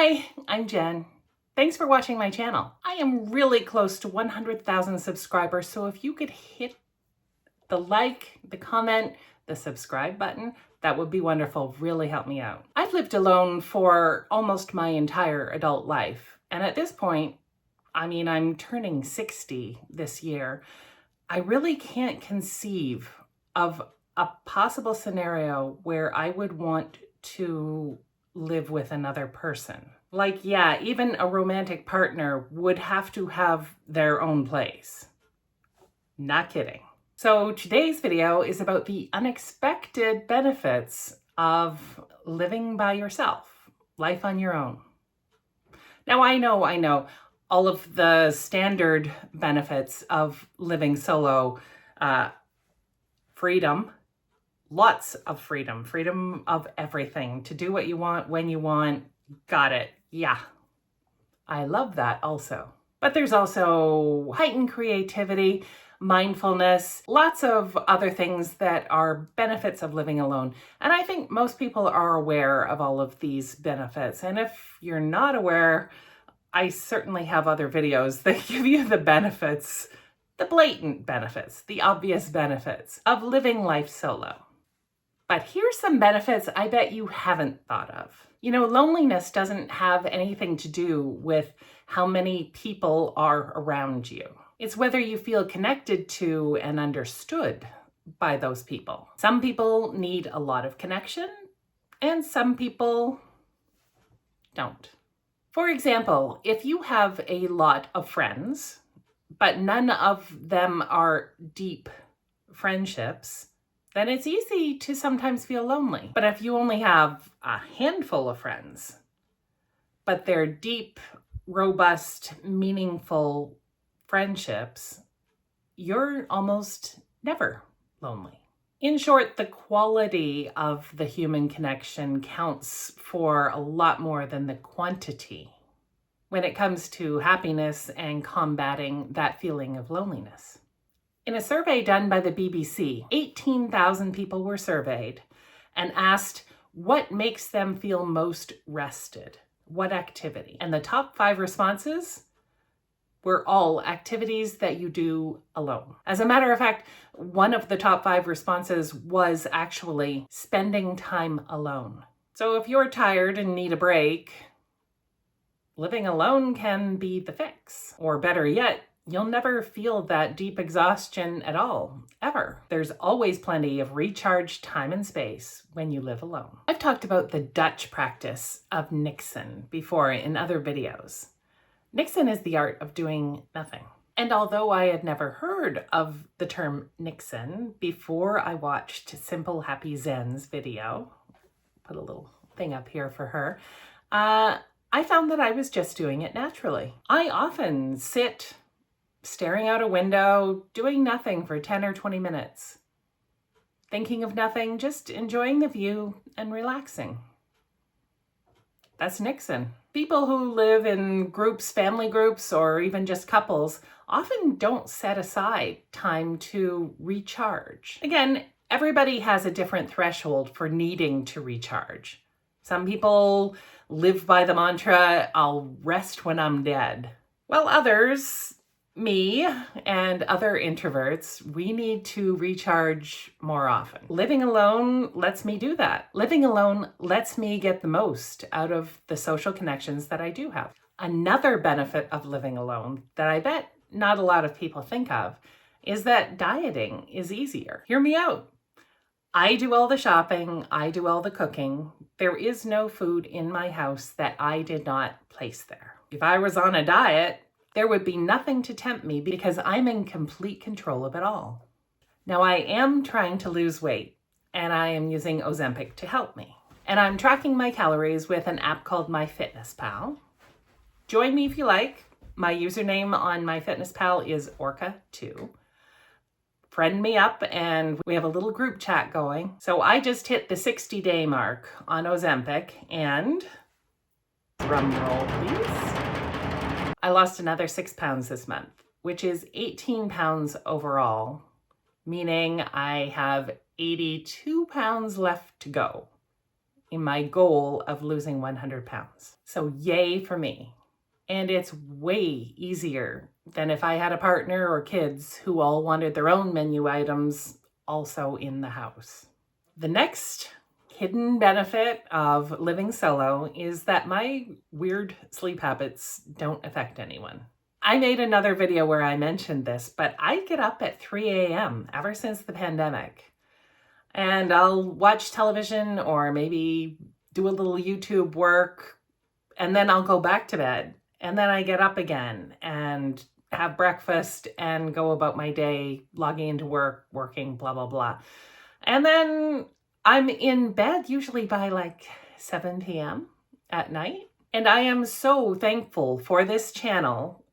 Hi, I'm Jen. Thanks for watching my channel. I am really close to 100,000 subscribers, so if you could hit the like, the comment, the subscribe button, that would be wonderful. Really help me out. I've lived alone for almost my entire adult life, and at this point, I'm turning 60 this year. I really can't conceive of a possible scenario where I would want to live with another person. Like, yeah, even a romantic partner would have to have their own place. Not kidding. So today's video is about the unexpected benefits of living by yourself, life on your own. Now, I know all of the standard benefits of living solo, freedom, lots of freedom of everything, to do what you want, when you want, got it. Yeah, I love that also. But there's also heightened creativity, mindfulness, lots of other things that are benefits of living alone. And I think most people are aware of all of these benefits. And if you're not aware, I certainly have other videos that give you the benefits, the blatant benefits, the obvious benefits of living life solo. But here's some benefits I bet you haven't thought of. You know, loneliness doesn't have anything to do with how many people are around you. It's whether you feel connected to and understood by those people. Some people need a lot of connection, and some people don't. For example, if you have a lot of friends, but none of them are deep friendships, then it's easy to sometimes feel lonely. But if you only have a handful of friends, but they're deep, robust, meaningful friendships, you're almost never lonely. In short, the quality of the human connection counts for a lot more than the quantity when it comes to happiness and combating that feeling of loneliness. In a survey done by the BBC, 18,000 people were surveyed and asked what makes them feel most rested, what activity. And the top 5 responses were all activities that you do alone. As a matter of fact, one of the top 5 responses was actually spending time alone. So if you're tired and need a break, living alone can be the fix. Or better yet, you'll never feel that deep exhaustion at all, ever. There's always plenty of recharge time and space when you live alone. I've talked about the Dutch practice of niksen before in other videos. Niksen is the art of doing nothing. And although I had never heard of the term niksen before I watched Simple Happy Zen's video, put a little thing up here for her, I found that I was just doing it naturally. I often sit staring out a window, doing nothing for 10 or 20 minutes. Thinking of nothing, just enjoying the view and relaxing. That's niksen. People who live in groups, family groups, or even just couples often don't set aside time to recharge. Again, everybody has a different threshold for needing to recharge. Some people live by the mantra, I'll rest when I'm dead. While others, me and other introverts, we need to recharge more often. Living alone lets me do that. Living alone lets me get the most out of the social connections that I do have. Another benefit of living alone that I bet not a lot of people think of is that dieting is easier. Hear me out. I do all the shopping, I do all the cooking. There is no food in my house that I did not place there. If I was on a diet, there would be nothing to tempt me because I'm in complete control of it all. Now, I am trying to lose weight, and I am using Ozempic to help me. And I'm tracking my calories with an app called MyFitnessPal. Join me if you like. My username on MyFitnessPal is Orca2. Friend me up, and we have a little group chat going. So I just hit the 60-day mark on Ozempic, and drum roll, please. I lost another 6 pounds this month, which is 18 pounds overall, meaning I have 82 pounds left to go. in my goal of losing 100 pounds. So yay for me. And it's way easier than if I had a partner or kids who all wanted their own menu items also in the house. The next hidden benefit of living solo is that my weird sleep habits don't affect anyone. I made another video where I mentioned this, but I get up at 3 a.m. ever since the pandemic. And I'll watch television or maybe do a little YouTube work, and then I'll go back to bed. And then I get up again and have breakfast and go about my day, logging into work, working, blah, blah, blah. And then I'm in bed usually by like 7 p.m. at night. And I am so thankful for this channel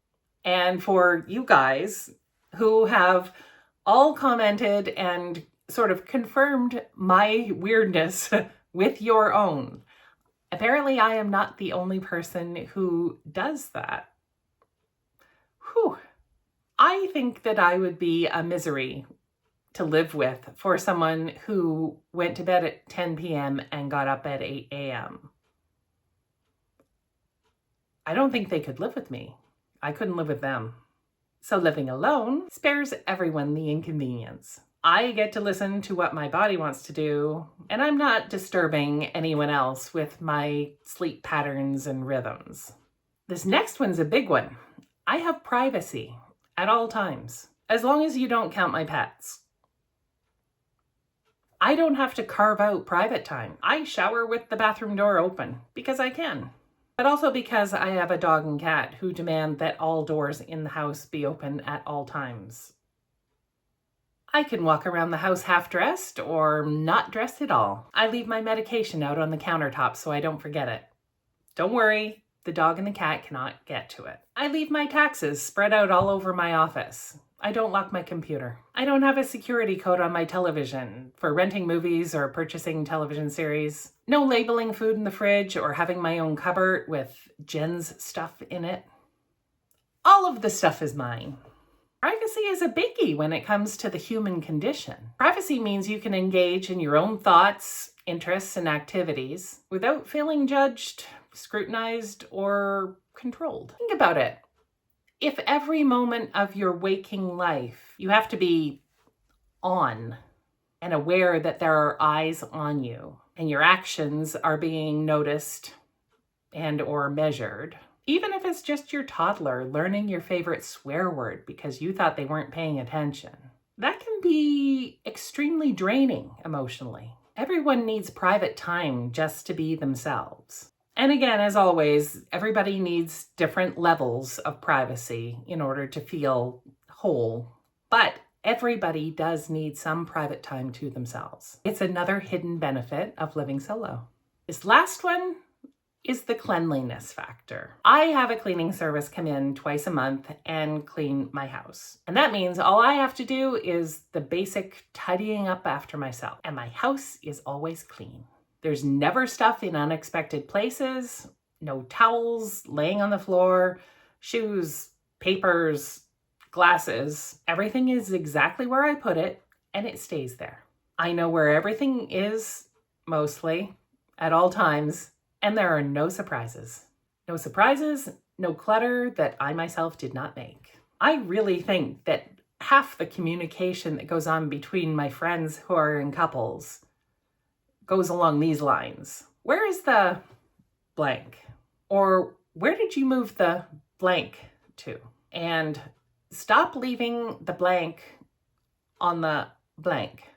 and for you guys who have all commented and sort of confirmed my weirdness with your own. Apparently, I am not the only person who does that. Whew. I think that I would be a misery to live with for someone who went to bed at 10 p.m. and got up at 8 a.m. I don't think they could live with me. I couldn't live with them. So living alone spares everyone the inconvenience. I get to listen to what my body wants to do, and I'm not disturbing anyone else with my sleep patterns and rhythms. This next one's a big one. I have privacy at all times, as long as you don't count my pets. I don't have to carve out private time. I shower with the bathroom door open because I can, but also because I have a dog and cat who demand that all doors in the house be open at all times. I can walk around the house half-dressed or not dressed at all. I leave my medication out on the countertop so I don't forget it. Don't worry, the dog and the cat cannot get to it. I leave my taxes spread out all over my office. I don't lock my computer. I don't have a security code on my television for renting movies or purchasing television series. No labeling food in the fridge or having my own cupboard with Jen's stuff in it. All of the stuff is mine. Privacy is a biggie when it comes to the human condition. Privacy means you can engage in your own thoughts, interests, and activities without feeling judged, scrutinized, or controlled. Think about it. If every moment of your waking life you have to be on and aware that there are eyes on you and your actions are being noticed and or measured, even if it's just your toddler learning your favorite swear word because you thought they weren't paying attention, that can be extremely draining emotionally. Everyone needs private time just to be themselves. And again, as always, everybody needs different levels of privacy in order to feel whole. But everybody does need some private time to themselves. It's another hidden benefit of living solo. This last one is the cleanliness factor. I have a cleaning service come in twice a month and clean my house. And that means all I have to do is the basic tidying up after myself. And my house is always clean. There's never stuff in unexpected places, no towels laying on the floor, shoes, papers, glasses. Everything is exactly where I put it, and it stays there. I know where everything is, mostly, at all times, and there are no surprises. No surprises, no clutter that I myself did not make. I really think that half the communication that goes on between my friends who are in couples goes along these lines. Where is the blank? Or where did you move the blank to? And stop leaving the blank on the blank.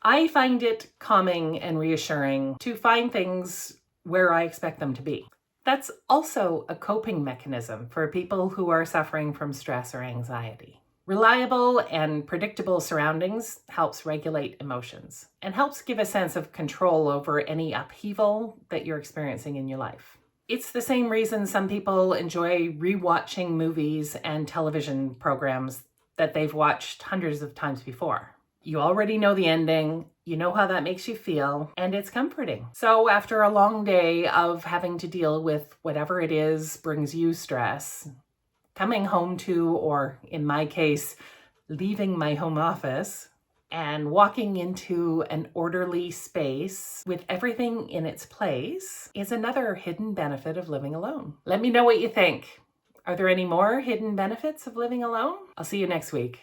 I find it calming and reassuring to find things where I expect them to be. That's also a coping mechanism for people who are suffering from stress or anxiety. Reliable and predictable surroundings helps regulate emotions and helps give a sense of control over any upheaval that you're experiencing in your life. It's the same reason some people enjoy rewatching movies and television programs that they've watched hundreds of times before. You already know the ending, you know how that makes you feel, and it's comforting. So after a long day of having to deal with whatever it is brings you stress, coming home to, or in my case, leaving my home office, And walking into an orderly space with everything in its place is another hidden benefit of living alone. Let me know what you think. Are there any more hidden benefits of living alone? I'll see you next week.